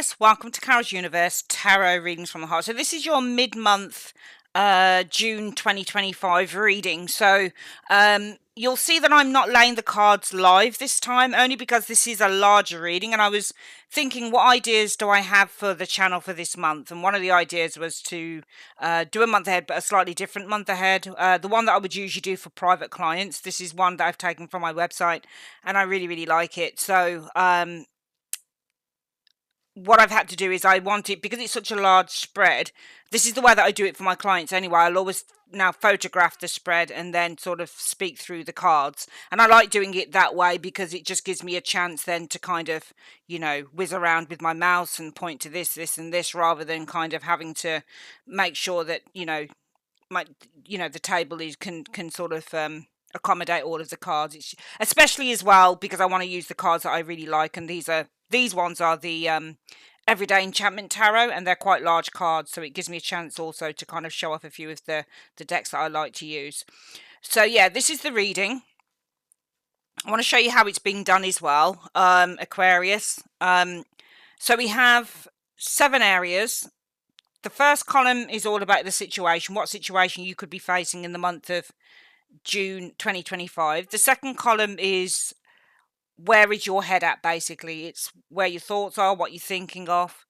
Aquarius, welcome to Carol's Universe Tarot Readings from the Heart. So this is your mid-month June 2025 reading. So you'll see that I'm not laying the cards live this time, only because this is a larger reading, and I was thinking, what ideas do I have for the channel for this month? And one of the ideas was to do a month ahead, but a slightly different month ahead. The one that I would usually do for private clients. This is one that I've taken from my website, and I really, really like it. So what I've had to do is I want it, because it's such a large spread, this is the way that I do it for my clients anyway. I'll always now photograph the spread and then sort of speak through the cards. And I like doing it that way because it just gives me a chance then to kind of, whiz around with my mouse and point to this, this and this, rather than kind of having to make sure that, the table can sort of accommodate all of the cards. Especially as well because I want to use the cards that I really like, and these ones are the Everyday Enchantment Tarot, and they're quite large cards, so it gives me a chance also to kind of show off a few of the decks that I like to use. So yeah, this is the reading. I want to show you how it's being done as well, Aquarius. So we have 7 areas. The first column is all about the situation, what situation you could be facing in the month of June 2025. The second column is where is your head at, basically. It's where your thoughts are, what you're thinking of.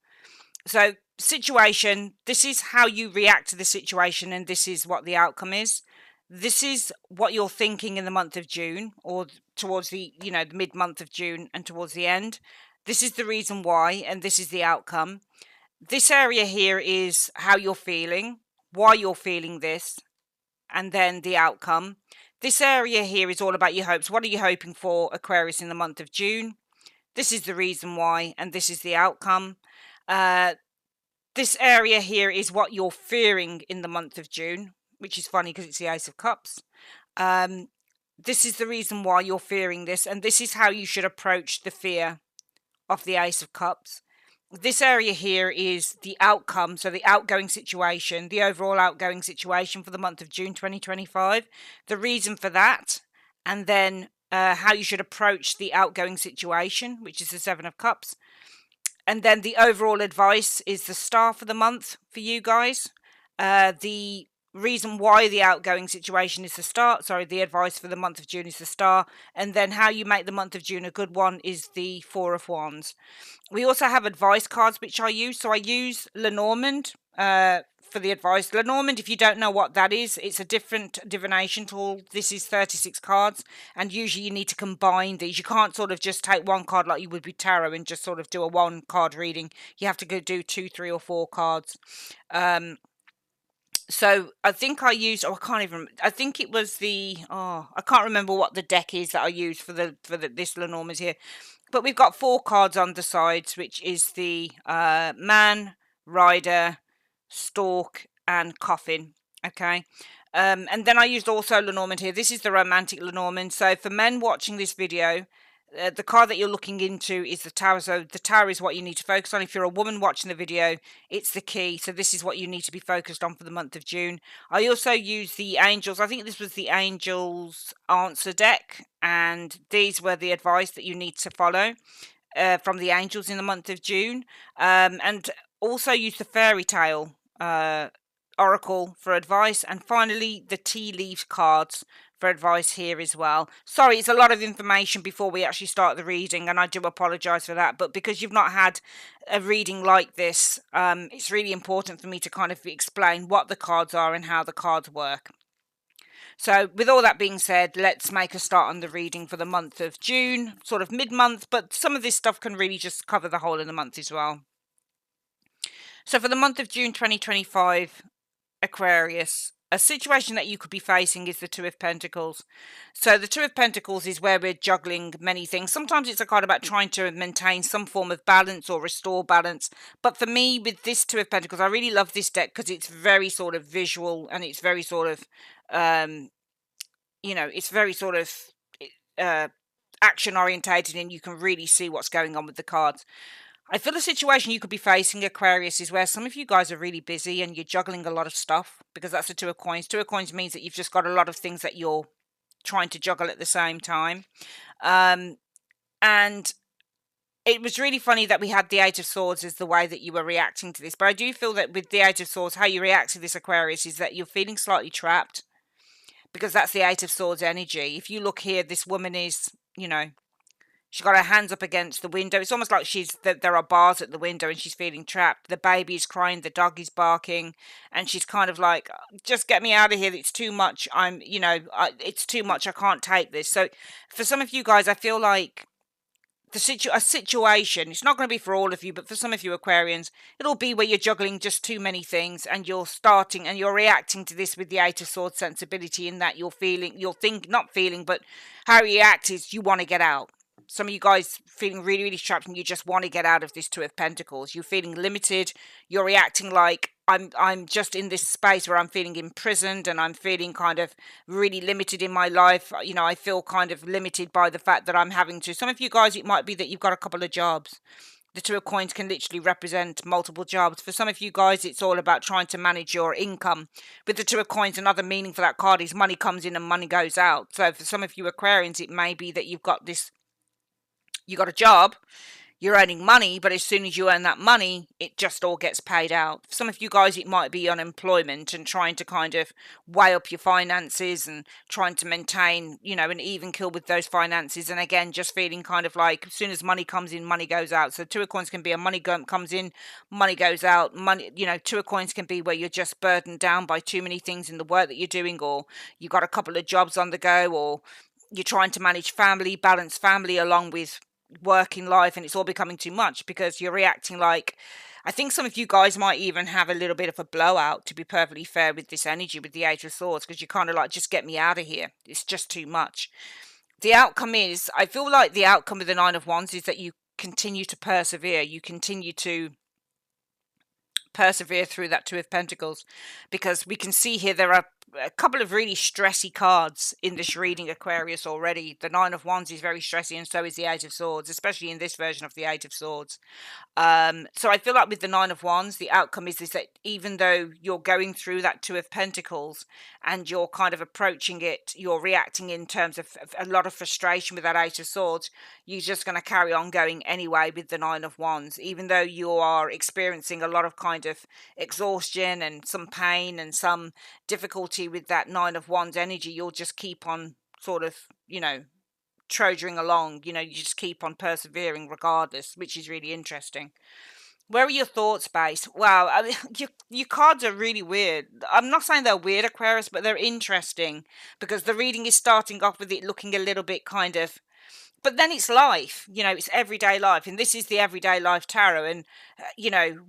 So situation, this is how you react to the situation, and this is what the outcome is. This is what you're thinking in the month of June, or towards the the mid-month of June and towards the end. This is the reason why, and this is the outcome. This area here is how you're feeling, why you're feeling this, and then the outcome. This area here is all about your hopes. What are you hoping for, Aquarius, in the month of June? This is the reason why, and this is the outcome. This area here is what you're fearing in the month of June, which is funny because it's the Ace of Cups. This is the reason why you're fearing this, and this is how you should approach the fear of the Ace of Cups. This area here is the outcome, so the outgoing situation, the overall outgoing situation for the month of June 2025, the reason for that, and then how you should approach the outgoing situation, which is the 7 of Cups. And then the overall advice is the star for the month for you guys. The reason why the outgoing situation is the advice for the month of June is the star, and then how you make the month of June a good one is the 4 of Wands. We also have advice cards which I use. So I use Lenormand for the advice. Lenormand, if you don't know what that is, it's a different divination tool. This is 36 cards, and usually you need to combine these. You can't sort of just take one card like you would with tarot and just sort of do a 1 card reading. You have to go do 2, 3 or 4 cards. So I think I used, I think it was I can't remember what the deck is that I used for this Lenormand here. But we've got 4 cards on the sides, which is the Man, Rider, Stork, and Coffin. Okay. And then I used also Lenormand here. This is the romantic Lenormand. So for men watching this video, the card that you're looking into is the Tower. So the Tower is what you need to focus on. If you're a woman watching the video, it's the key. So this is what you need to be focused on for the month of June. I also use the Angels. I think this was the Angels Answer deck, and these were the advice that you need to follow from the Angels in the month of June. And also use the Fairy Tale Oracle for advice, and finally the Tea Leaves cards for advice here as well. Sorry, it's a lot of information before we actually start the reading, and I do apologise for that, but because you've not had a reading like this, it's really important for me to kind of explain what the cards are and how the cards work. So with all that being said, let's make a start on the reading for the month of June, sort of mid-month, but some of this stuff can really just cover the whole of the month as well. So for the month of June 2025, Aquarius, a situation that you could be facing is the 2 of Pentacles. So the 2 of Pentacles is where we're juggling many things. Sometimes it's a card about trying to maintain some form of balance or restore balance. But for me, with this 2 of Pentacles, I really love this deck because it's very sort of visual, and it's very sort of, it's very sort of action orientated, and you can really see what's going on with the cards. I feel the situation you could be facing, Aquarius, is where some of you guys are really busy and you're juggling a lot of stuff, because that's the 2 of Coins. 2 of Coins means that you've just got a lot of things that you're trying to juggle at the same time. And it was really funny that we had the Eight of Swords as the way that you were reacting to this. But I do feel that with the Eight of Swords, how you react to this, Aquarius, is that you're feeling slightly trapped, because that's the Eight of Swords energy. If you look here, this woman is, she's got her hands up against the window. It's almost like there are bars at the window and she's feeling trapped. The baby is crying, the dog is barking, and she's kind of like, just get me out of here. It's too much. It's too much. I can't take this. So for some of you guys, I feel like a situation, it's not going to be for all of you, but for some of you Aquarians, it'll be where you're juggling just too many things, and you're reacting to this with the Eight of Swords sensibility, in that but how you react is you want to get out. Some of you guys feeling really, really trapped, and you just want to get out of this Two of Pentacles. You're feeling limited. You're reacting like, I'm just in this space where I'm feeling imprisoned, and I'm feeling kind of really limited in my life. I feel kind of limited by the fact that I'm having to. Some of you guys, it might be that you've got a couple of jobs. The Two of Coins can literally represent multiple jobs. For some of you guys, it's all about trying to manage your income. With the Two of Coins, another meaning for that card is money comes in and money goes out. So for some of you Aquarians, it may be that you got a job, you're earning money, but as soon as you earn that money, it just all gets paid out. For some of you guys, it might be unemployment and trying to kind of weigh up your finances and trying to maintain, an even keel with those finances. And again, just feeling kind of like, as soon as money comes in, money goes out. So Two of Coins can be a money comes in, money goes out. Two of Coins can be where you're just burdened down by too many things in the work that you're doing, or you got a couple of jobs on the go, or you're trying to manage family, balance family along with working life, and it's all becoming too much because you're reacting like, I think some of you guys might even have a little bit of a blowout, to be perfectly fair, with this energy with the Eight of Swords, because you're kind of like, just get me out of here, it's just too much. The outcome is, I feel like the outcome with the Nine of Wands is that you continue to persevere, you continue to persevere through that Two of Pentacles, because we can see here there are a couple of really stressy cards in this reading, Aquarius, already. The Nine of Wands is very stressy, and so is the Eight of Swords, especially in this version of the Eight of Swords. So I feel like with the Nine of Wands, the outcome is that even though you're going through that Two of Pentacles and you're kind of approaching it, you're reacting in terms of a lot of frustration with that Eight of Swords, you're just going to carry on going anyway with the Nine of Wands, even though you are experiencing a lot of kind of exhaustion and some pain and some difficulty with that Nine of Wands energy. You'll just keep on sort of, trudging along, you just keep on persevering regardless, which is really interesting. Where are your thoughts based? Wow, I mean, your cards are really weird. I'm not saying they're weird, Aquarius, but they're interesting, because the reading is starting off with it looking a little bit kind of, but then it's life, it's everyday life, and this is the everyday life tarot. And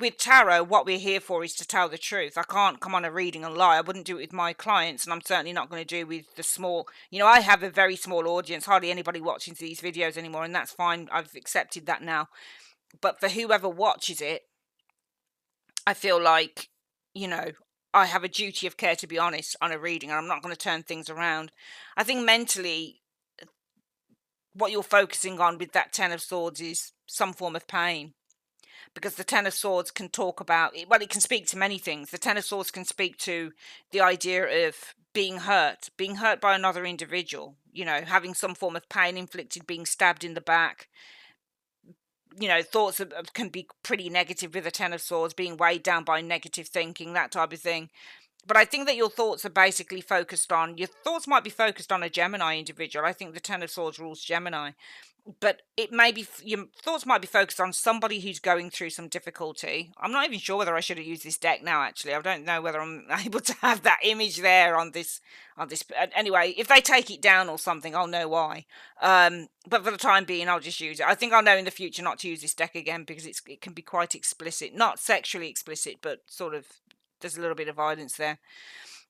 with tarot, what we're here for is to tell the truth. I can't come on a reading and lie. I wouldn't do it with my clients, and I'm certainly not going to do it with the small, I have a very small audience, hardly anybody watching these videos anymore, and that's fine. I've accepted that now. But for whoever watches it, I feel like, I have a duty of care to be honest on a reading, and I'm not going to turn things around. I think mentally, what you're focusing on with that Ten of Swords is some form of pain, because the Ten of Swords can talk about, it can speak to many things. The Ten of Swords can speak to the idea of being hurt by another individual, having some form of pain inflicted, being stabbed in the back. Thoughts can be pretty negative with the Ten of Swords, being weighed down by negative thinking, that type of thing. But I think that your thoughts are basically your thoughts might be focused on a Gemini individual. I think the Ten of Swords rules Gemini. But your thoughts might be focused on somebody who's going through some difficulty. I'm not even sure whether I should have used this deck now, actually. I don't know whether I'm able to have that image there on this. Anyway, if they take it down or something, I'll know why. But for the time being, I'll just use it. I think I'll know in the future not to use this deck again, because it can be quite explicit. Not sexually explicit, but sort of, there's a little bit of violence there.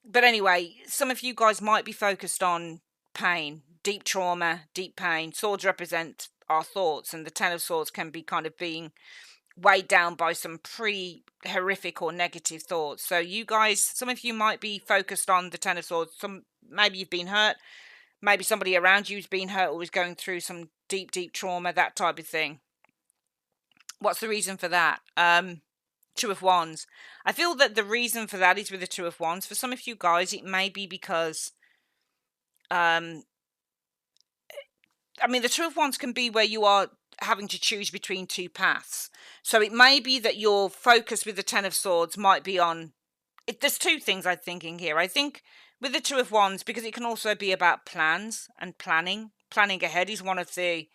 But anyway, some of you guys might be focused on pain, deep trauma, deep pain. Swords represent our thoughts, and the Ten of Swords can be kind of being weighed down by some pretty horrific or negative thoughts. So you guys, some of you might be focused on the Ten of Swords. Maybe you've been hurt. Maybe somebody around you's been hurt or is going through some deep, deep trauma, that type of thing. What's the reason for that? Two of Wands. I feel that the reason for that is with the Two of Wands. For some of you guys, it may be because, the Two of Wands can be where you are having to choose between two paths. So it may be that your focus with the Ten of Swords might be on there's two things I'm thinking here. I think with the Two of Wands, because it can also be about plans and planning. Planning ahead is one of the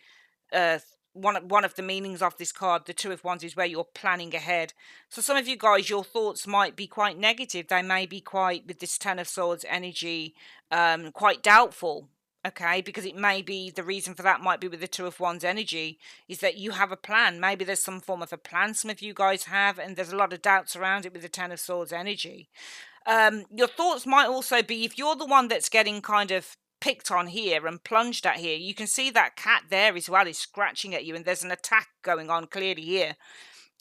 uh one of the meanings of this card. The Two of Wands is where you're planning ahead. So some of you guys, your thoughts might be quite negative. They may be quite, with this Ten of Swords energy, quite doubtful. Okay, because it may be, the reason for that might be with the Two of Wands energy is that you have a plan. Maybe there's some form of a plan some of you guys have, and there's a lot of doubts around it with the Ten of Swords energy. Your thoughts might also be, if you're the one that's getting kind of picked on here and plunged at here, you can see that cat there as well is scratching at you, and there's an attack going on clearly here.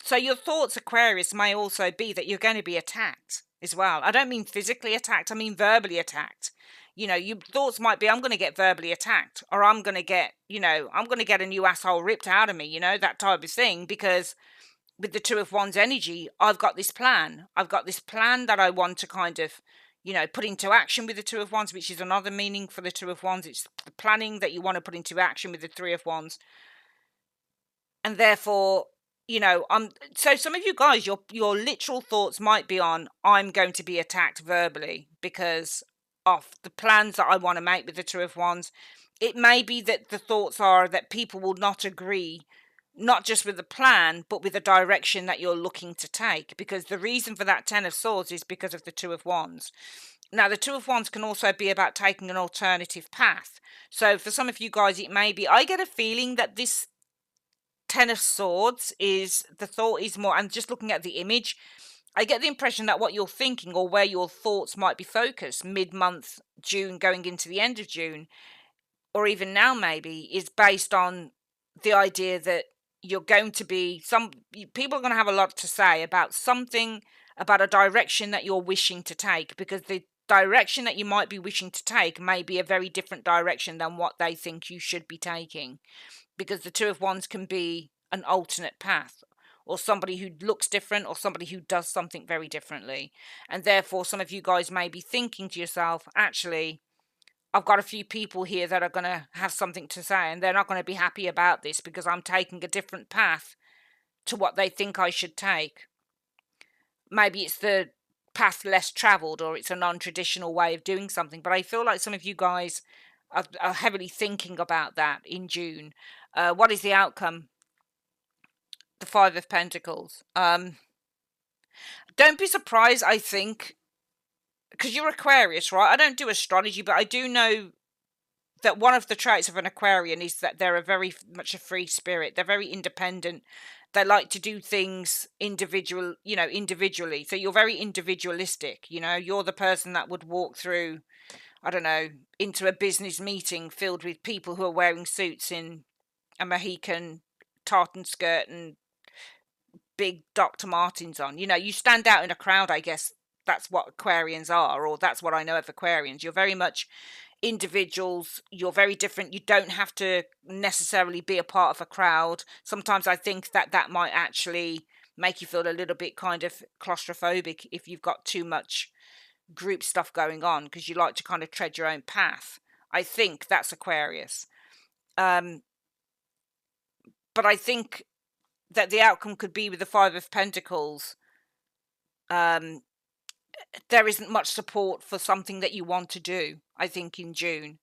So your thoughts, Aquarius, may also be that you're going to be attacked as well. I don't mean physically attacked, I mean verbally attacked. You know, your thoughts might be, I'm going to get verbally attacked, or I'm going to get, I'm going to get a new asshole ripped out of me, that type of thing, because with the Two of Wands energy, I've got this plan. I've got this plan that I want to kind of, put into action with the Two of Wands, which is another meaning for the Two of Wands. It's the planning that you want to put into action with the Three of Wands. And therefore, so some of you guys, your literal thoughts might be on, I'm going to be attacked verbally because of the plans that I want to make with the Two of Wands. It may be that the thoughts are that people will not agree, not just with the plan, but with the direction that you're looking to take, because the reason for that Ten of Swords is because of the Two of Wands. Now, the Two of Wands can also be about taking an alternative path. So for some of you guys, it may be, I get a feeling that this Ten of Swords is, the thought is more, and just looking at the image, I get the impression that what you're thinking, or where your thoughts might be focused mid-month June going into the end of June, or even now maybe, is based on the idea that you're going to be, people are going to have a lot to say about something, about a direction that you're wishing to take, because the direction that you might be wishing to take may be a very different direction than what they think you should be taking, because the Two of Wands can be an alternate path, or somebody who looks different, or somebody who does something very differently. And therefore, some of you guys may be thinking to yourself, actually, I've got a few people here that are going to have something to say, and they're not going to be happy about this because I'm taking a different path to what they think I should take. Maybe it's the path less travelled, or it's a non-traditional way of doing something. But I feel like some of you guys are heavily thinking about that in June. What is the outcome? The Five of Pentacles. Don't be surprised, I think, because you're Aquarius, right? I don't do astrology, but I do know that one of the traits of an Aquarian is that they're very much a free spirit. They're very independent. They like to do things individually. So you're very individualistic. You're the person that would walk through, I don't know, into a business meeting filled with people who are wearing suits in a Mohican tartan skirt and big Dr. Martens on. You stand out in a crowd, I guess. That's what Aquarians are, or that's what I know of Aquarians. You're very much individuals. You're very different. You don't have to necessarily be a part of a crowd. Sometimes I think that might actually make you feel a little bit kind of claustrophobic if you've got too much group stuff going on, because you like to kind of tread your own path. I think that's Aquarius. But I think that the outcome could be with the Five of Pentacles. There isn't much support for something that you want to do, I think, in June,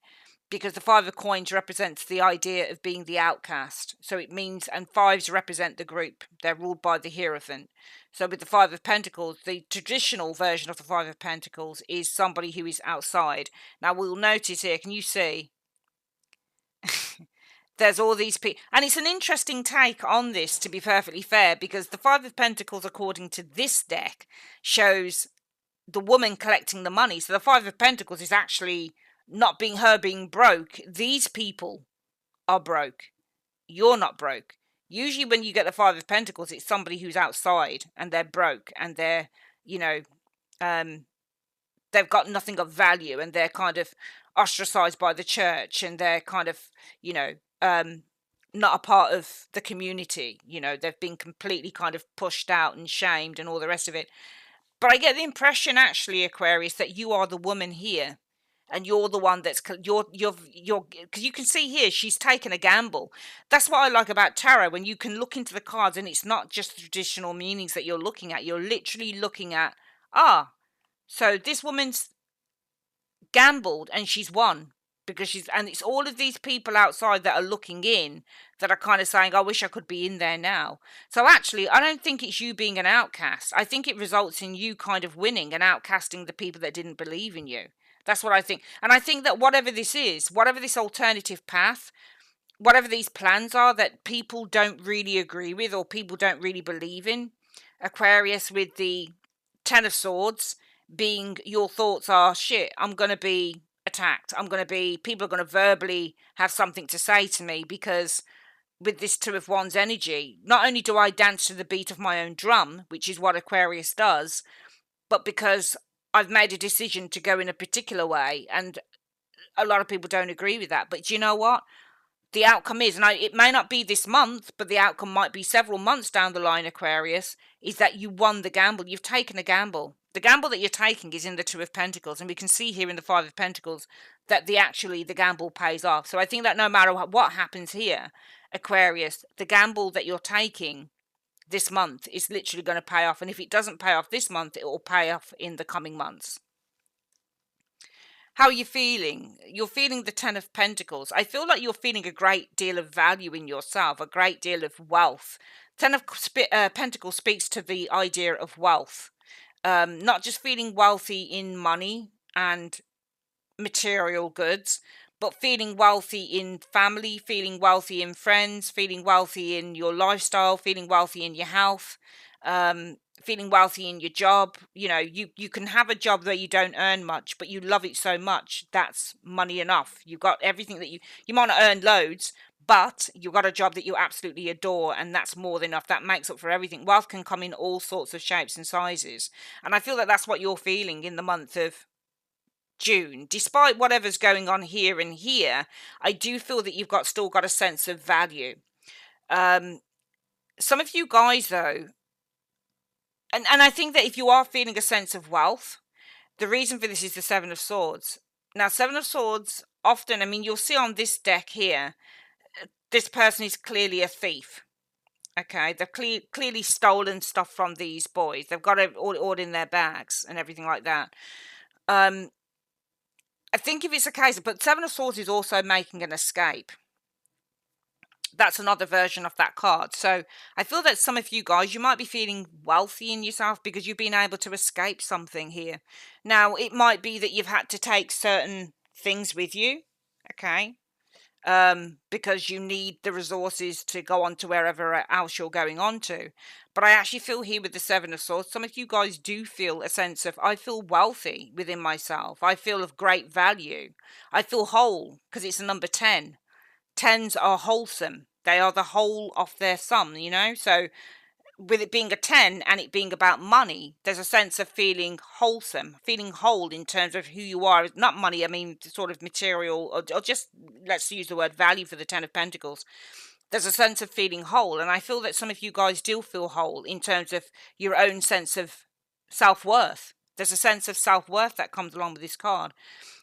because the Five of Coins represents the idea of being the outcast. So it means, and fives represent the group. They're ruled by the Hierophant. So with the Five of Pentacles, the traditional version of the Five of Pentacles is somebody who is outside. Now we'll notice here, can you see? There's all these people, and it's an interesting take on this, to be perfectly fair, because the Five of Pentacles, according to this deck, shows the woman collecting the money. So the Five of Pentacles is actually not being her being broke. These people are broke. You're not broke. Usually when you get the Five of Pentacles, it's somebody who's outside and they're broke, and they're, they've got nothing of value, and they're kind of ostracized by the church, and they're kind of, not a part of the community. They've been completely kind of pushed out and shamed and all the rest of it. But I get the impression, actually, Aquarius, that you are the woman here. and you're the one that's you're because you can see here she's taken a gamble. That's what I like about tarot, when you can look into the cards and it's not just the traditional meanings that you're looking at. You're literally looking at, so this woman's gambled and she's won, because and it's all of these people outside that are looking in that are kind of saying, I wish I could be in there now. So actually, I don't think it's you being an outcast. I think it results in you kind of winning and outcasting the people that didn't believe in you. That's what I think. And I think that whatever this is, whatever this alternative path, whatever these plans are that people don't really agree with or people don't really believe in, Aquarius, with the Ten of Swords being your thoughts are, shit, I'm going to be attacked. People are going to verbally have something to say to me, because with this Two of Wands energy, not only do I dance to the beat of my own drum, which is what Aquarius does, but because I've made a decision to go in a particular way, and a lot of people don't agree with that. But you know what? The outcome is, and it may not be this month, but the outcome might be several months down the line, Aquarius, is that you won the gamble. You've taken a gamble. The gamble that you're taking is in the Two of Pentacles, and we can see here in the Five of Pentacles that the gamble pays off. So I think that no matter what happens here, Aquarius, the gamble that you're taking this month is literally going to pay off. And if it doesn't pay off this month, it will pay off in the coming months. How are you feeling? You're feeling the Ten of Pentacles. I feel like you're feeling a great deal of value in yourself, a great deal of wealth. Ten of Pentacles speaks to the idea of wealth. Not just feeling wealthy in money and material goods, but feeling wealthy in family, feeling wealthy in friends, feeling wealthy in your lifestyle, feeling wealthy in your health, feeling wealthy in your job. You know, you can have a job where you don't earn much, but you love it so much, that's money enough. You've got everything that you might not earn loads, but you've got a job that you absolutely adore, and that's more than enough. That makes up for everything. Wealth can come in all sorts of shapes and sizes, and I feel that that's what you're feeling in the month of June. Despite whatever's going on here and here, I do feel that you've still got a sense of value. Some of you guys, though, and I think that if you are feeling a sense of wealth, the reason for this is the Seven of Swords. Now, Seven of Swords, often, I mean, you'll see on this deck here, this person is clearly a thief. Okay, they've clearly stolen stuff from these boys. They've got it all in their bags and everything like that. I think if it's a case, but Seven of Swords is also making an escape. That's another version of that card. So I feel that some of you guys, you might be feeling wealthy in yourself because you've been able to escape something here. Now, it might be that you've had to take certain things with you, okay, because you need the resources to go on to wherever else you're going on to. But I actually feel here with the Seven of Swords, some of you guys do feel a sense of, I feel wealthy within myself. I feel of great value. I feel whole, because it's a number 10. Tens are wholesome. They are the whole of their sum, you know. So with it being a 10 and it being about money, there's a sense of feeling wholesome, feeling whole in terms of who you are. Not money, I mean sort of material, or just, let's use the word value for the Ten of Pentacles. There's a sense of feeling whole, and I feel that some of you guys do feel whole in terms of your own sense of self-worth. There's a sense of self-worth that comes along with this card.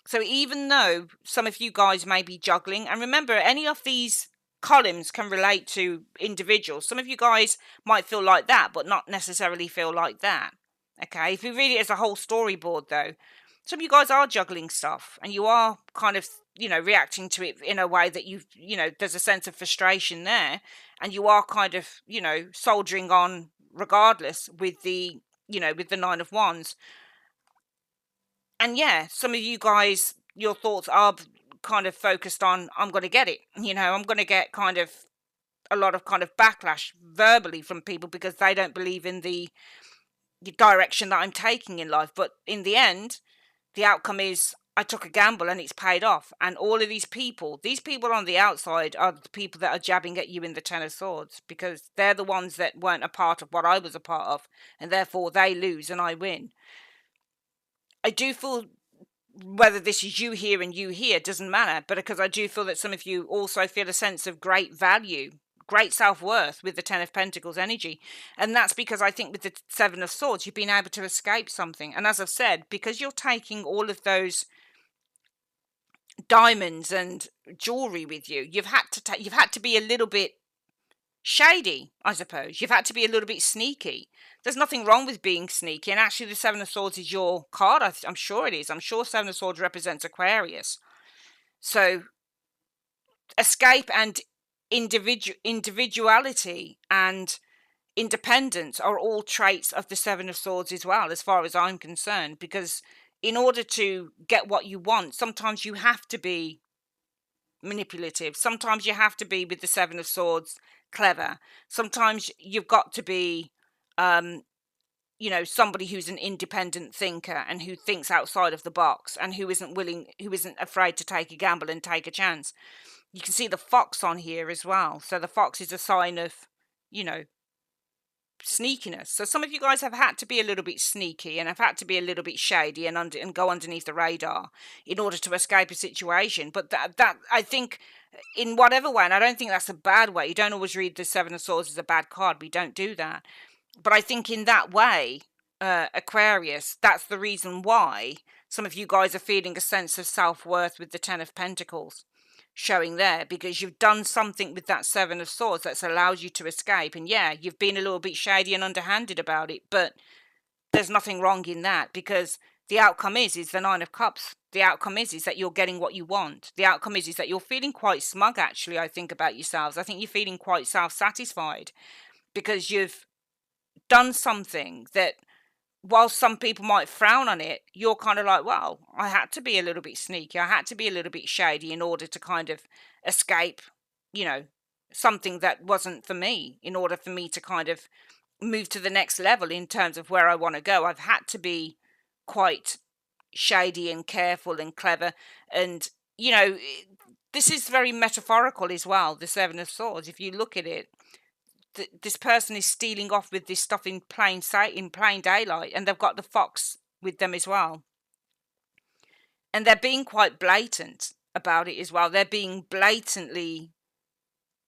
So even though some of you guys may be juggling, and remember, any of these columns can relate to individuals. Some of you guys might feel like that, but not necessarily feel like that. Okay, if you read it as a whole storyboard, though, some of you guys are juggling stuff, and you are kind of, reacting to it in a way that there's a sense of frustration there, and you are kind of, soldiering on regardless with the, with the Nine of Wands. And yeah, some of you guys, your thoughts are kind of focused on, I'm going to get it. I'm going to get kind of a lot of kind of backlash verbally from people because they don't believe in the direction that I'm taking in life. But in the end, the outcome is I took a gamble and it's paid off. And all of these people on the outside are the people that are jabbing at you in the Ten of Swords, because they're the ones that weren't a part of what I was a part of. And therefore they lose and I win. I do feel, whether this is you here and you here, doesn't matter, but because I do feel that some of you also feel a sense of great value, great self-worth with the Ten of Pentacles energy. And that's because I think with the Seven of Swords, you've been able to escape something. And as I've said, because you're taking all of those diamonds and jewelry with you, you've had to be a little bit shady, I suppose. You've had to be a little bit sneaky. There's nothing wrong with being sneaky, and actually the Seven of Swords is your card. I'm sure it is. I'm sure Seven of Swords represents Aquarius. So escape and individuality and independence are all traits of the Seven of Swords as well, as far as I'm concerned, because in order to get what you want, sometimes you have to be manipulative. Sometimes you have to be, with the Seven of Swords, clever. Sometimes you've got to be, somebody who's an independent thinker and who thinks outside of the box and who isn't afraid to take a gamble and take a chance. You can see the fox on here as well. So the fox is a sign of, sneakiness. So some of you guys have had to be a little bit sneaky and have had to be a little bit shady and go underneath the radar in order to escape a situation. But that I think, in whatever way, and I don't think that's a bad way. You don't always read the Seven of Swords as a bad card. We don't do that. But I think in that way, Aquarius, that's the reason why some of you guys are feeling a sense of self-worth with the Ten of Pentacles showing there, because you've done something with that Seven of Swords that's allowed you to escape. And yeah, you've been a little bit shady and underhanded about it, but there's nothing wrong in that, because the outcome is the Nine of Cups. The outcome is that you're getting what you want. The outcome is that you're feeling quite smug, actually, I think, about yourselves. I think you're feeling quite self-satisfied because you've done something that, while some people might frown on it, you're kind of like, well, I had to be a little bit sneaky. I had to be a little bit shady in order to kind of escape, something that wasn't for me, in order for me to kind of move to the next level in terms of where I want to go. I've had to be quite shady and careful and clever. And, this is very metaphorical as well, the Seven of Swords. If you look at it, this person is stealing off with this stuff in plain sight, in plain daylight, and they've got the fox with them as well. And they're being quite blatant about it as well. They're being blatantly,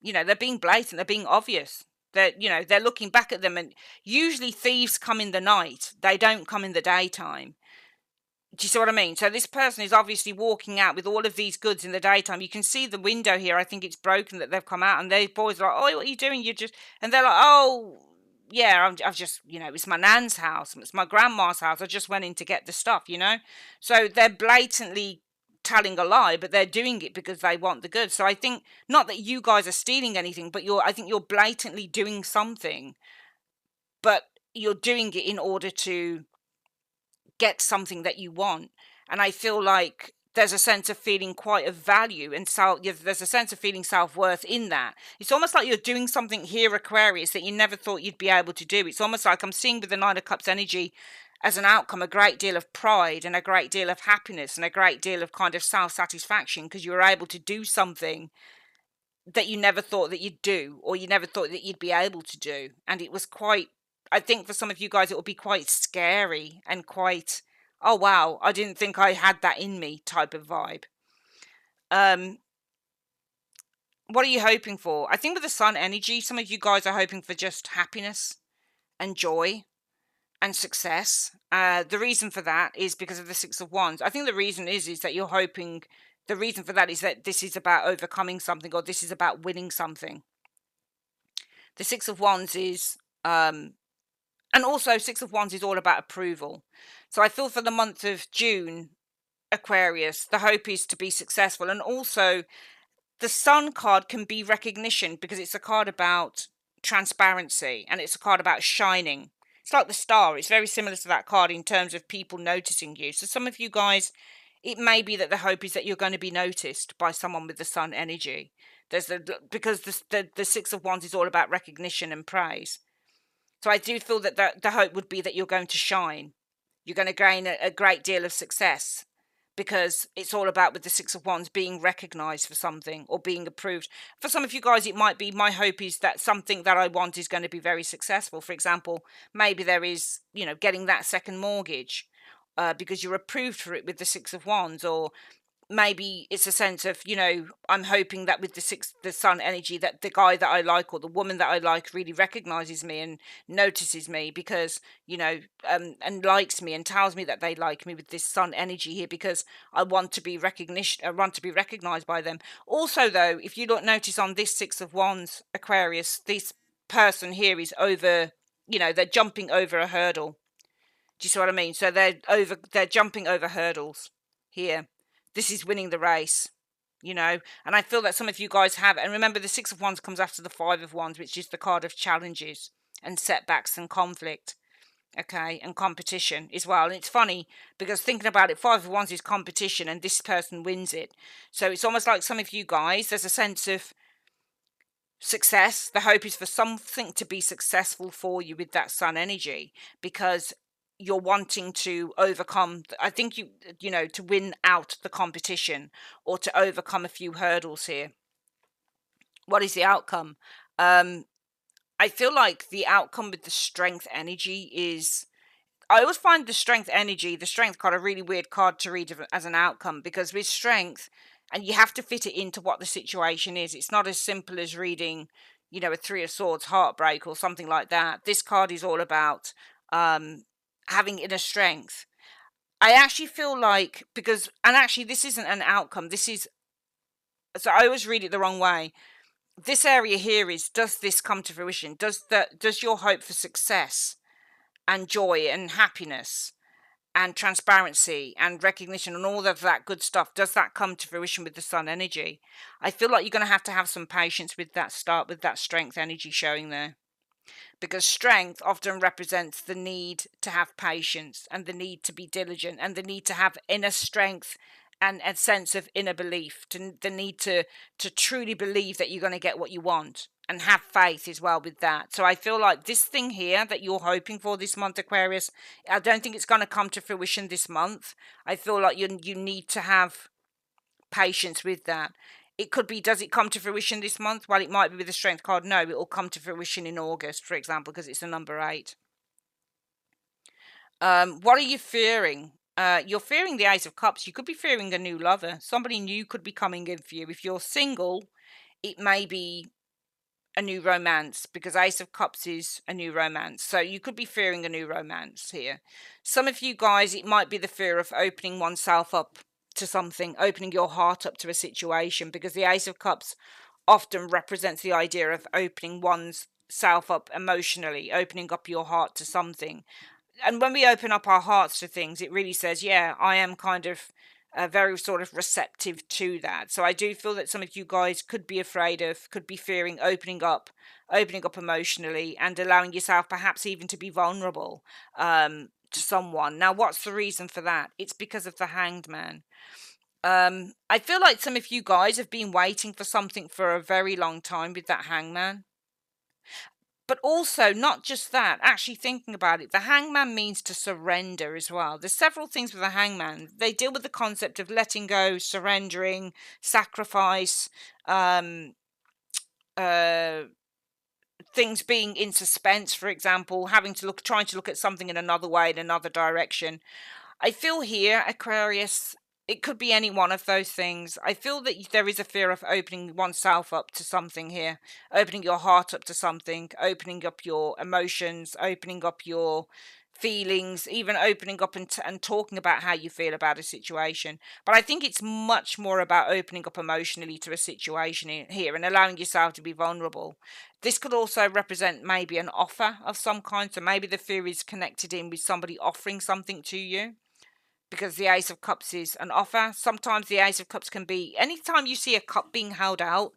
they're being blatant. They're being obvious. They're looking back at them, and usually thieves come in the night. They don't come in the daytime. Do you see what I mean? So this person is obviously walking out with all of these goods in the daytime. You can see the window here. I think it's broken that they've come out, and they boys are like, "Oh, what are you doing? And they're like, "Oh, yeah, I've just, it's my nan's house. It's my grandma's house. I just went in to get the stuff, So they're blatantly telling a lie, but they're doing it because they want the goods. So I think, not that you guys are stealing anything, but I think you're blatantly doing something, but you're doing it in order to get something that you want. And I feel like there's a sense of feeling quite of value, and there's a sense of feeling self-worth in that. It's almost like you're doing something here, Aquarius, that you never thought you'd be able to do. It's almost like I'm seeing with the Nine of Cups energy as an outcome a great deal of pride and a great deal of happiness and a great deal of kind of self-satisfaction, because you were able to do something that you never thought that you'd do, or you never thought that you'd be able to do. And it was quite, I think for some of you guys, it will be quite scary and quite, oh wow, I didn't think I had that in me type of vibe. What are you hoping for? I think with the Sun energy, some of you guys are hoping for just happiness and joy and success. The reason for that is because of the Six of Wands. I think the reason is that you're hoping, the reason for that is that this is about overcoming something, or this is about winning something. The Six of Wands is, and also Six of Wands is all about approval. So I feel for the month of June, Aquarius, the hope is to be successful. And also the Sun card can be recognition, because it's a card about transparency and it's a card about shining. It's like the star. It's very similar to that card in terms of people noticing you. So some of you guys, it may be that the hope is that you're going to be noticed by someone with the Sun energy. Because the Six of Wands is all about recognition and praise. So I do feel that the hope would be that you're going to shine. You're going to gain a great deal of success, because it's all about, with the Six of Wands, being recognized for something or being approved. For some of you guys, it might be, my hope is that something that I want is going to be very successful. For example, maybe there is, getting that second mortgage because you're approved for it with the Six of Wands, or maybe it's a sense of, I'm hoping that with the sun energy, that the guy that I like or the woman that I like really recognizes me and notices me, because, and likes me and tells me that they like me with this sun energy here, because I want to be recognition, I want to be recognized by them. Also, though, if you don't notice on this Six of Wands, Aquarius, this person here is over, they're jumping over a hurdle. Do you see what I mean? So they're jumping over hurdles here. This is winning the race, and I feel that some of you guys have. And remember, the Six of Wands comes after the Five of Wands, which is the card of challenges and setbacks and conflict, okay, and competition as well. And it's funny because thinking about it, Five of Wands is competition, and this person wins it. So it's almost like some of you guys, there's a sense of success. The hope is for something to be successful for you with that sun energy, because you're wanting to overcome, I think to win out the competition or to overcome a few hurdles here. What is the outcome? I feel like the outcome with the strength energy is, I always find the strength card, a really weird card to read as an outcome, because with strength, and you have to fit it into what the situation is. It's not as simple as reading, a Three of Swords, heartbreak or something like that. This card is all about having inner strength. I actually feel like, and actually this isn't an outcome, so I always read it the wrong way. This area here is, does this come to fruition? Does your hope for success and joy and happiness and transparency and recognition and all of that good stuff, does that come to fruition with the sun energy? I feel like you're going to have some patience with that with that strength energy showing there. Because strength often represents the need to have patience and the need to be diligent and the need to have inner strength and a sense of inner belief, the need to truly believe that you're going to get what you want and have faith as well with that. So I feel like this thing here that you're hoping for this month, Aquarius, I don't think it's going to come to fruition this month. I feel like you need to have patience with that. It could be, does it come to fruition this month? Well, it might be with the strength card. No, it will come to fruition in August, for example, because it's a number 8. What are you fearing? You're fearing the Ace of Cups. You could be fearing a new lover. Somebody new could be coming in for you. If you're single, it may be a new romance, because Ace of Cups is a new romance. So you could be fearing a new romance here. Some of you guys, it might be the fear of opening oneself up to something, opening your heart up to a situation, because the Ace of Cups often represents the idea of opening one's self up emotionally, opening up your heart to something. And when we open up our hearts to things, it really says, yeah, I am kind of very sort of receptive to that. So I do feel that some of you guys could be fearing opening up emotionally and allowing yourself perhaps even to be vulnerable to someone. Now, what's the reason for that? It's because of the Hanged Man. I feel like some of you guys have been waiting for something for a very long time with that Hangman. But also, not just that, actually thinking about it, the Hangman means to surrender as well. There's several things with the Hangman. They deal with the concept of letting go, surrendering, sacrifice, things being in suspense, for example, trying to look at something in another way, in another direction. I feel here, Aquarius, it could be any one of those things. I feel that there is a fear of opening oneself up to something here, opening your heart up to something, opening up your emotions, opening up your feelings, even opening up and talking about how you feel about a situation. But I think it's much more about opening up emotionally to a situation here and allowing yourself to be vulnerable. This could also represent maybe an offer of some kind. So maybe the fear is connected in with somebody offering something to you, because the Ace of Cups is an offer. Sometimes the Ace of Cups can be, anytime you see a cup being held out,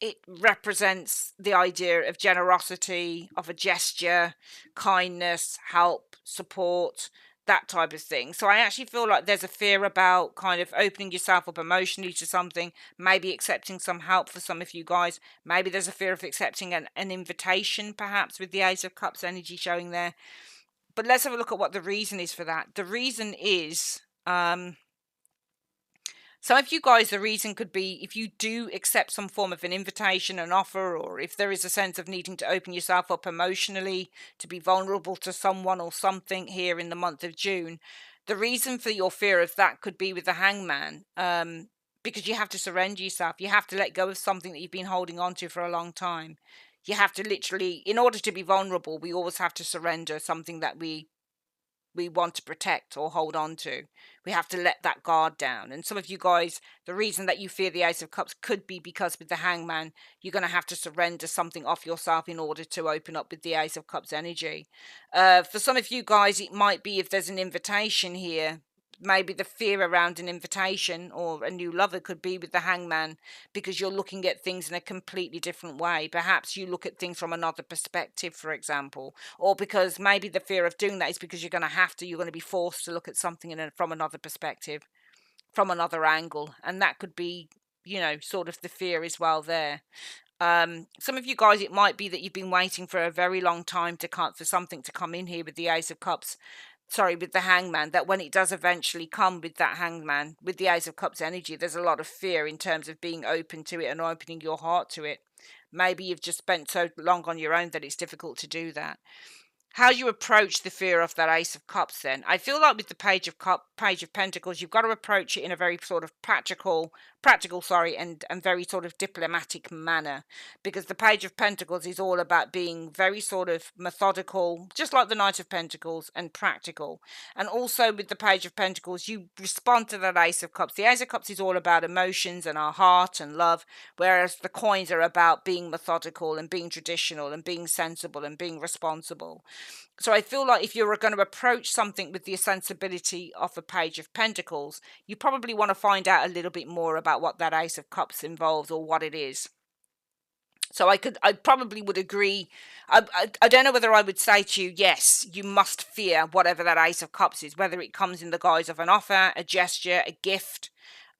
it represents the idea of generosity, of a gesture, kindness, help, support, that type of thing. So I actually feel like there's a fear about kind of opening yourself up emotionally to something, maybe accepting some help for some of you guys. Maybe there's a fear of accepting an invitation, perhaps, with the Ace of Cups energy showing there. But let's have a look at what the reason is for that. The reason is, some of you guys, the reason could be if you do accept some form of an invitation, an offer, or if there is a sense of needing to open yourself up emotionally, to be vulnerable to someone or something here in the month of June, The reason for your fear of that could be with the hangman, because you have to surrender yourself. You have to let go of something that you've been holding on to for a long time. You have to literally, in order to be vulnerable, we always have to surrender something that we want to protect or hold on to. We have to let that guard down. And some of you guys, the reason that you fear the Ace of Cups could be because with the hangman, you're going to have to surrender something off yourself in order to open up with the Ace of Cups energy. For some of you guys, it might be if there's an invitation here. Maybe the fear around an invitation or a new lover could be with the hangman, because you're looking at things in a completely different way. Perhaps you look at things from another perspective, for example, or because maybe the fear of doing that is because you're going to be forced to look at something from another perspective, from another angle. And that could be, sort of the fear as well there. Some of you guys, it might be that you've been waiting for a very long time for something to come in here with the Ace of Cups. Sorry, with the hangman, that when it does eventually come with that hangman, with the Ace of Cups energy, there's a lot of fear in terms of being open to it and opening your heart to it. Maybe you've just spent so long on your own that it's difficult to do that. How you approach the fear of that Ace of Cups then? I feel like with the Page of Pentacles, you've got to approach it in a very sort of practical, and very sort of diplomatic manner, because the Page of Pentacles is all about being very sort of methodical, just like the Knight of Pentacles, and practical. And also with the Page of Pentacles, you respond to that Ace of Cups. The Ace of Cups is all about emotions and our heart and love, whereas the coins are about being methodical and being traditional and being sensible and being responsible. So I feel like if you're going to approach something with the sensibility of a Page of Pentacles, you probably want to find out a little bit more about what that Ace of Cups involves or what it is. So I probably would agree. I don't know whether I would say to you, yes, you must fear whatever that Ace of Cups is, whether it comes in the guise of an offer, a gesture, a gift,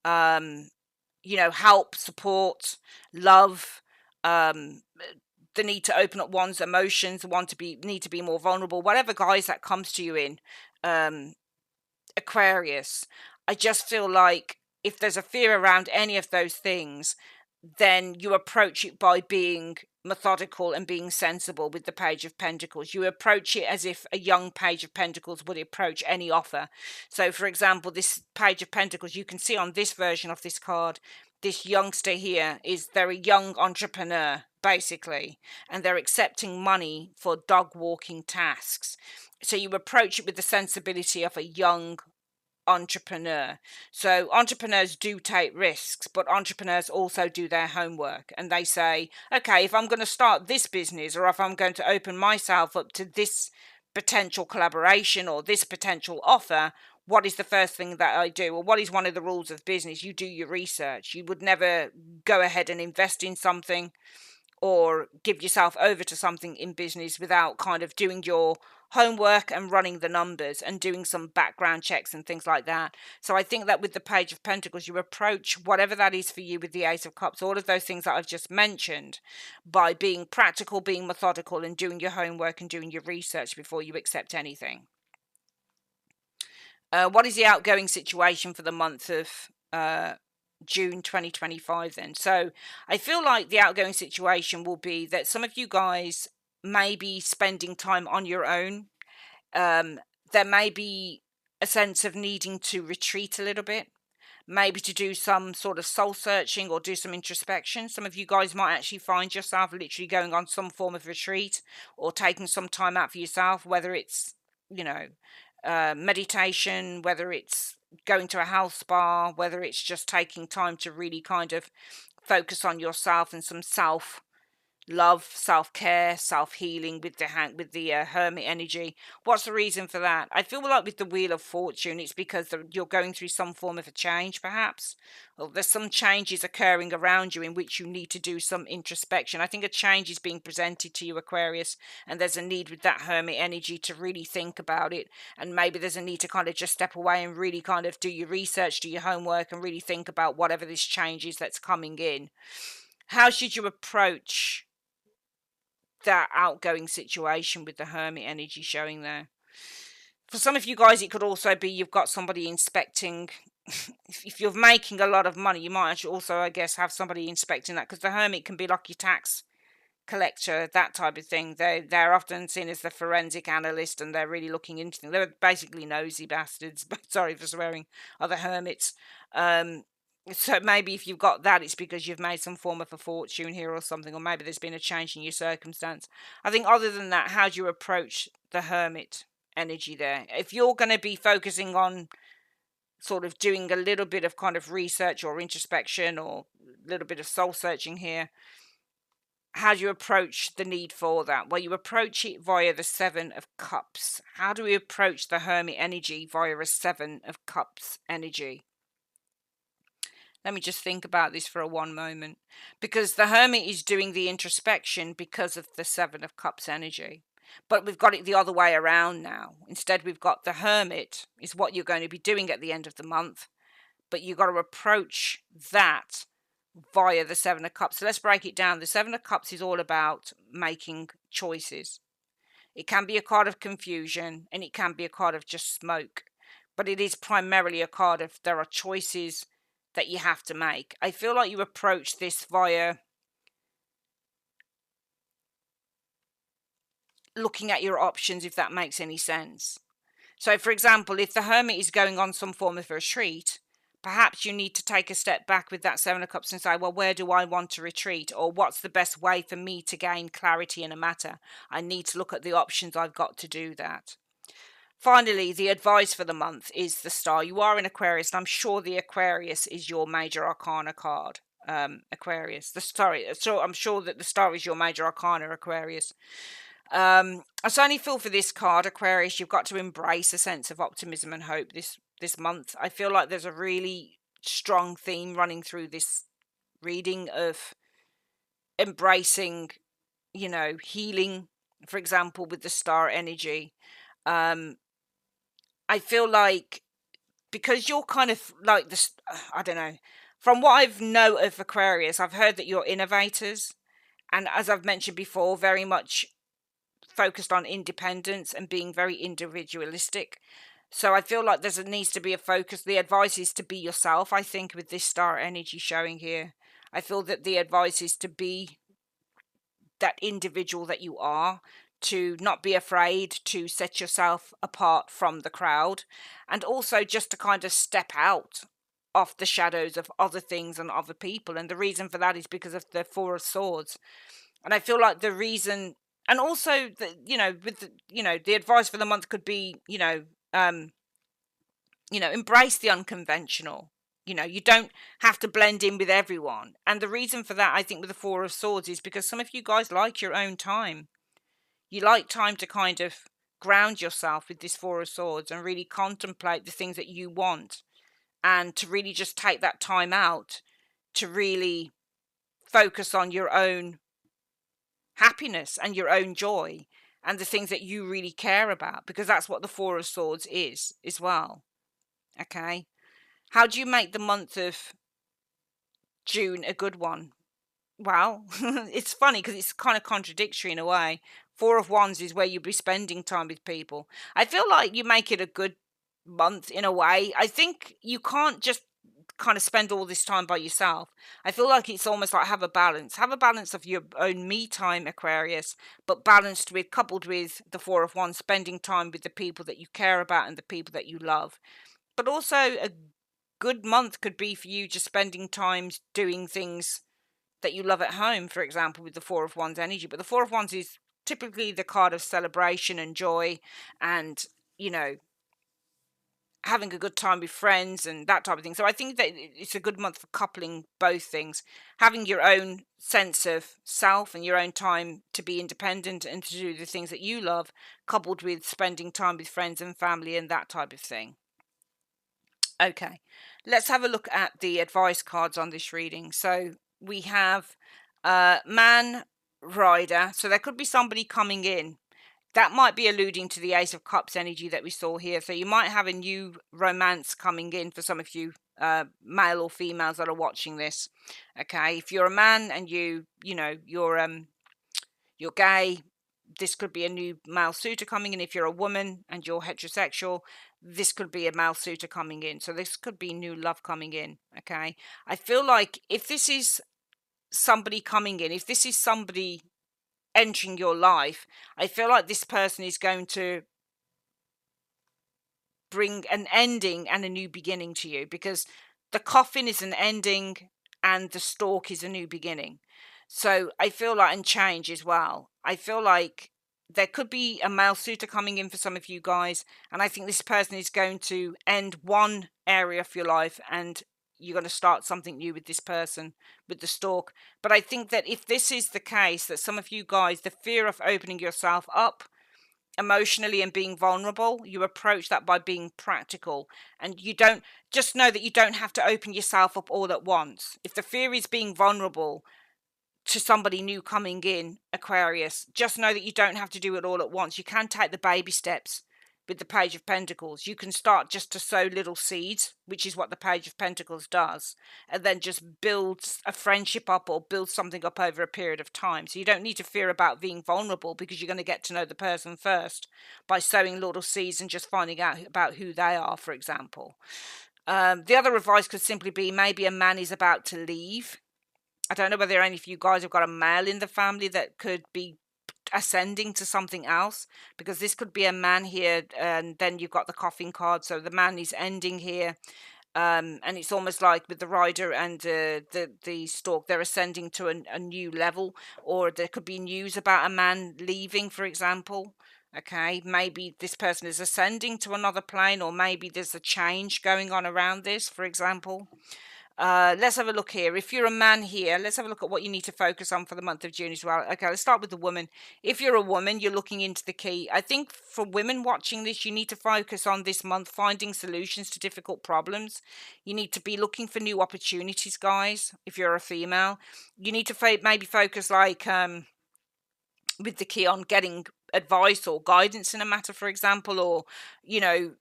help, support, love, the need to open up one's emotions, need to be more vulnerable, whatever guise that comes to you in, Aquarius. I just feel like if there's a fear around any of those things, then you approach it by being methodical and being sensible with the Page of Pentacles. You approach it as if a young Page of Pentacles would approach any offer. So, for example, this Page of Pentacles, you can see on this version of this card, this youngster here they're a young entrepreneur, basically, and they're accepting money for dog walking tasks. So you approach it with the sensibility of a young entrepreneur. So entrepreneurs do take risks, but entrepreneurs also do their homework, and they say, okay, if I'm going to start this business, or if I'm going to open myself up to this potential collaboration or this potential offer, what is the first thing that I do? Or what is one of the rules of business? You do your research. You would never go ahead and invest in something or give yourself over to something in business without kind of doing your homework and running the numbers and doing some background checks and things like that. So I think that with the Page of Pentacles, you approach whatever that is for you with the Ace of Cups, all of those things that I've just mentioned, by being practical, being methodical, and doing your homework and doing your research before you accept anything. What is the outgoing situation for the month of June 2025 then? So I feel like the outgoing situation will be that some of you guys may be spending time on your own. There may be a sense of needing to retreat a little bit, maybe to do some sort of soul searching or do some introspection. Some of you guys might actually find yourself literally going on some form of retreat or taking some time out for yourself, whether it's, meditation, whether it's going to a health spa, whether it's just taking time to really kind of focus on yourself and some self-love, self-care, self-healing with the Hermit energy. What's the reason for that? I feel like with the Wheel of Fortune, it's because you're going through some form of a change, perhaps. Or there's some changes occurring around you in which you need to do some introspection. I think a change is being presented to you, Aquarius, and there's a need with that Hermit energy to really think about it. And maybe there's a need to kind of just step away and really kind of do your research, do your homework, and really think about whatever this change is that's coming in. How should you approach that outgoing situation with the Hermit energy showing there? For some of you guys, it could also be you've got somebody inspecting. If you're making a lot of money, you might actually also, I guess, have somebody inspecting that, because the Hermit can be like your tax collector, that type of thing. They're often seen as the forensic analyst, and they're really looking into things. They're basically nosy bastards. But sorry for swearing. Are the hermits? So maybe if you've got that, it's because you've made some form of a fortune here or something, or maybe there's been a change in your circumstance. I think other than that, how do you approach the hermit energy there? If you're going to be focusing on sort of doing a little bit of kind of research or introspection or a little bit of soul searching here, how do you approach the need for that? Well, you approach it via the Seven of Cups. How do we approach the hermit energy via a Seven of Cups energy? Let me just think about this for a one moment. Because the hermit is doing the introspection because of the Seven of Cups energy. But we've got it the other way around now. Instead, we've got the hermit is what you're going to be doing at the end of the month. But you've got to approach that via the Seven of Cups. So let's break it down. The Seven of Cups is all about making choices. It can be a card of confusion, and it can be a card of just smoke. But it is primarily a card of there are choices that you have to make. I feel like you approach this via looking at your options, if that makes any sense. So, for example, if the hermit is going on some form of retreat, perhaps you need to take a step back with that Seven of Cups and say, well, where do I want to retreat? Or what's the best way for me to gain clarity in a matter? I need to look at the options I've got to do that. Finally, the advice for the month is the Star. You are in Aquarius, and I'm sure the Aquarius is your major arcana card. Aquarius. So I'm sure that the Star is your major arcana, Aquarius. I certainly feel for this card, Aquarius, you've got to embrace a sense of optimism and hope this month. I feel like there's a really strong theme running through this reading of embracing, healing, for example, with the Star energy. I feel like because you're kind of like this, I don't know, from what I've know of Aquarius, I've heard that you're innovators. And as I've mentioned before, very much focused on independence and being very individualistic. So I feel like needs to be a focus. The advice is to be yourself, I think, with this Star energy showing here. I feel that the advice is to be that individual that you are, to not be afraid to set yourself apart from the crowd, and also just to kind of step out of the shadows of other things and other people. And the reason for that is because of the Four of Swords. And I feel like the reason, and also with the advice for the month could be, embrace the unconventional. You don't have to blend in with everyone. And the reason for that, I think, with the Four of Swords is because some of you guys like your own time. You like time to kind of ground yourself with this Four of Swords and really contemplate the things that you want, and to really just take that time out to really focus on your own happiness and your own joy and the things that you really care about, because that's what the Four of Swords is as well. Okay? How do you make the month of June a good one? Well, it's funny because it's kind of contradictory in a way. Four of Wands is where you'll be spending time with people. I feel like you make it a good month in a way. I think you can't just kind of spend all this time by yourself. I feel like it's almost like have a balance of your own me time, Aquarius, but coupled with the Four of Wands, spending time with the people that you care about and the people that you love. But also a good month could be for you just spending time doing things that you love at home, for example, with the Four of Wands energy. But the Four of Wands is typically the card of celebration and joy and, having a good time with friends and that type of thing. So I think that it's a good month for coupling both things. Having your own sense of self and your own time to be independent and to do the things that you love, coupled with spending time with friends and family and that type of thing. Okay, let's have a look at the advice cards on this reading. So we have Man Rider. So there could be somebody coming in. That might be alluding to the Ace of Cups energy that we saw here. So you might have a new romance coming in for some of you male or females that are watching this. Okay, if you're a man and you're gay, this could be a new male suitor coming in. If you're a woman and you're heterosexual, this could be a male suitor coming in. So this could be new love coming in. Okay, I feel like if this is somebody coming in, if this is somebody entering your life, I feel like this person is going to bring an ending and a new beginning to you, because the coffin is an ending and the stalk is a new beginning. So I feel like, and change as well. I feel like there could be a male suitor coming in for some of you guys, and I think this person is going to end one area of your life and you're going to start something new with this person, with the stalk. But I think that if this is the case, that some of you guys, the fear of opening yourself up emotionally and being vulnerable, you approach that by being practical, and you don't, just know that you don't have to open yourself up all at once. If the fear is being vulnerable to somebody new coming in, Aquarius, just know that you don't have to do it all at once. You can take the baby steps with the Page of Pentacles. You can start just to sow little seeds, which is what the Page of Pentacles does, and then just build a friendship up or build something up over a period of time. So you don't need to fear about being vulnerable, because you're going to get to know the person first by sowing little seeds and just finding out about who they are, for example. The other advice could simply be, maybe a man is about to leave. I don't know whether any of you guys have got a male in the family that could be ascending to something else, because this could be a man here, and then you've got the coffin card, so the man is ending here, and it's almost like with the rider and the stork, they're ascending to a new level, or there could be news about a man leaving, for example. Okay, maybe this person is ascending to another plane, or maybe there's a change going on around this, for example. Let's have a look here. If you're a man here, let's have a look at what you need to focus on for the month of June as well. Okay, let's start with the woman. If you're a woman, you're looking into the key. I think for women watching this, you need to focus on this month finding solutions to difficult problems. You need to be looking for new opportunities, guys. If you're a female, you need to maybe focus, like, with the key, on getting advice or guidance in a matter, for example, or, you know,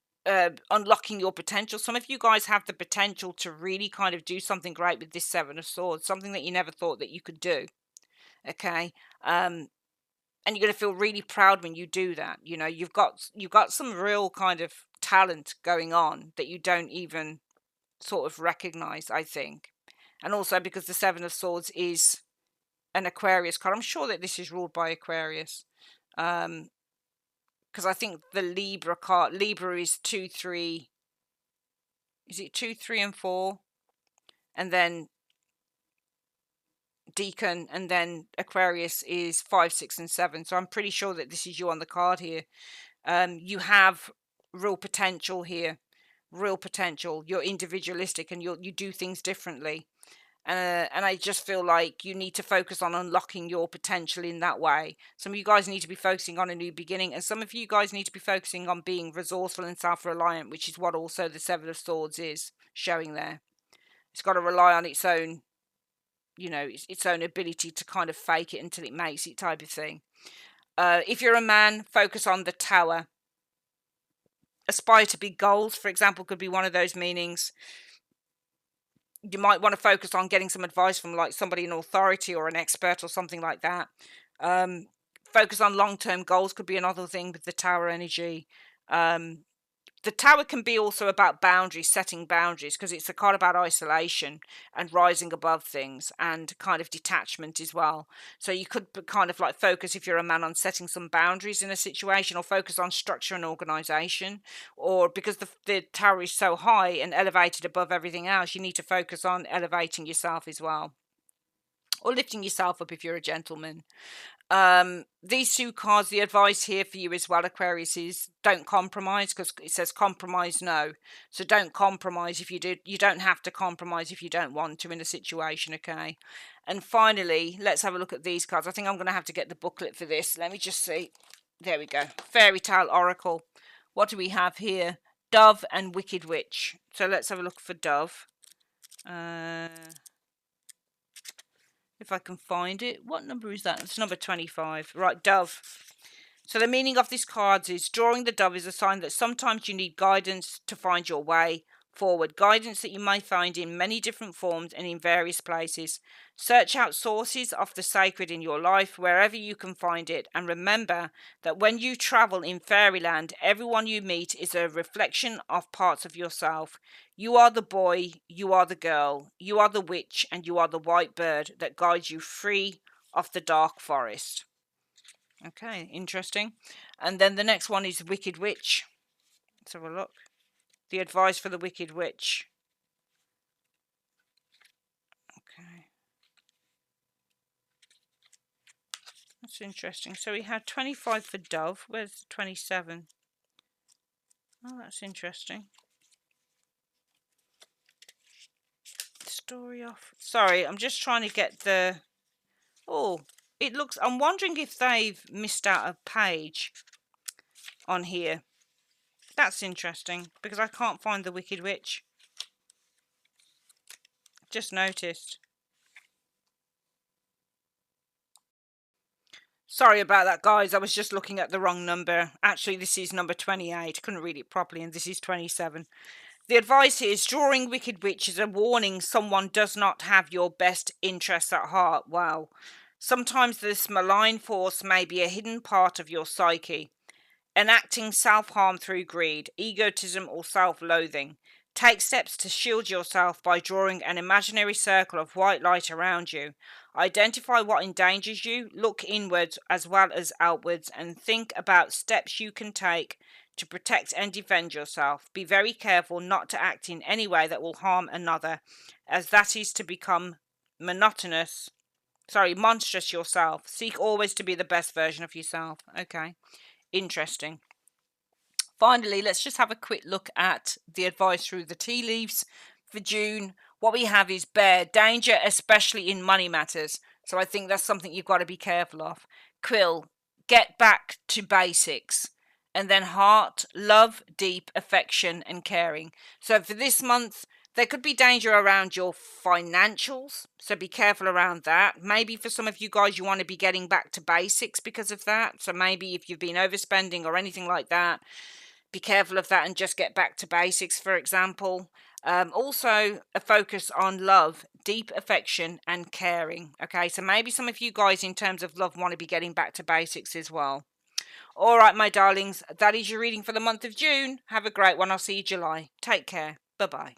unlocking your potential. Some of you guys have the potential to really kind of do something great with this Seven of Swords, something that you never thought that you could do. Okay, and you're going to feel really proud when you do that. You know, you've got some real kind of talent going on that you don't even sort of recognize, I think. And also because the Seven of Swords is an Aquarius card, I'm sure that this is ruled by Aquarius. Because I think the Libra card, Libra is 2, 3. Is it 2, 3, and 4? And then Deacon, and then Aquarius is 5, 6, and 7. So I'm pretty sure that this is you on the card here. You have real potential here, real potential. You're individualistic, and you do things differently. And I just feel like you need to focus on unlocking your potential in that way. Some of you guys need to be focusing on a new beginning, and some of you guys need to be focusing on being resourceful and self-reliant, which is what also the Seven of Swords is showing there. It's got to rely on its own, you know, its own ability to kind of fake it until it makes it, type of thing. If you're a man, focus on the Tower. Aspire to big goals, for example, could be one of those meanings. You might want to focus on getting some advice from, like, somebody in authority or an expert or something like that. Focus on long-term goals could be another thing with the Tower energy. The Tower can be also about boundaries, setting boundaries, because it's a card about isolation and rising above things and kind of detachment as well. So you could kind of like focus, if you're a man, on setting some boundaries in a situation, or focus on structure and organization. Or because the Tower is so high and elevated above everything else, you need to focus on elevating yourself as well, or lifting yourself up if you're a gentleman. These two cards, the advice here for you as well, Aquarius, is don't compromise, because it says compromise no. So don't compromise. If you don't have to compromise if you don't want to in a situation, okay? And finally, let's have a look at these cards. I think I'm going to have to get the booklet for this. Let me just see. There we go. Fairy Tale Oracle. What do we have here? Dove and Wicked Witch. So let's have a look for Dove. If I can find it. What number is that? It's number 25. Right, Dove. So the meaning of this card is, drawing the dove is a sign that sometimes you need guidance to find your way forward. Guidance that you may find in many different forms and in various places. Search out sources of the sacred in your life wherever you can find it, and remember that when you travel in fairyland, everyone you meet is a reflection of parts of yourself. You are the boy, you are the girl, you are the witch, and you are the white bird that guides you free of the dark forest. Okay, interesting. And then the next one is Wicked Witch. Let's have a look. The advice for the Wicked Witch. Okay. That's interesting. So we had 25 for Dove. Where's the 27? Oh, that's interesting. Story off. Sorry, I'm just trying to get the... Oh, it looks... I'm wondering if they've missed out a page on here. That's interesting, because I can't find the Wicked Witch. Just noticed. Sorry about that, guys. I was just looking at the wrong number. Actually, this is number 28. Couldn't read it properly, and this is 27. The advice is drawing Wicked Witch is a warning someone does not have your best interests at heart. Wow. Sometimes this malign force may be a hidden part of your psyche, enacting self-harm through greed, egotism, or self-loathing. Take steps to shield yourself by drawing an imaginary circle of white light around you. Identify what endangers you, look inwards as well as outwards, and think about steps you can take to protect and defend yourself. Be very careful not to act in any way that will harm another, as that is to become monstrous yourself. Seek always to be the best version of yourself. Okay, interesting. Finally, let's just have a quick look at the advice through the tea leaves for June. What we have is Bear, danger, especially in money matters. So I think that's something you've got to be careful of. Quill, get back to basics. And then Heart, love, deep affection and caring. So for this month, there could be danger around your financials, so be careful around that. Maybe for some of you guys, you want to be getting back to basics because of that. So maybe if you've been overspending or anything like that, be careful of that and just get back to basics, for example. Also, a focus on love, deep affection and caring. Okay, so maybe some of you guys in terms of love want to be getting back to basics as well. All right, my darlings, that is your reading for the month of June. Have a great one. I'll see you July. Take care. Bye-bye.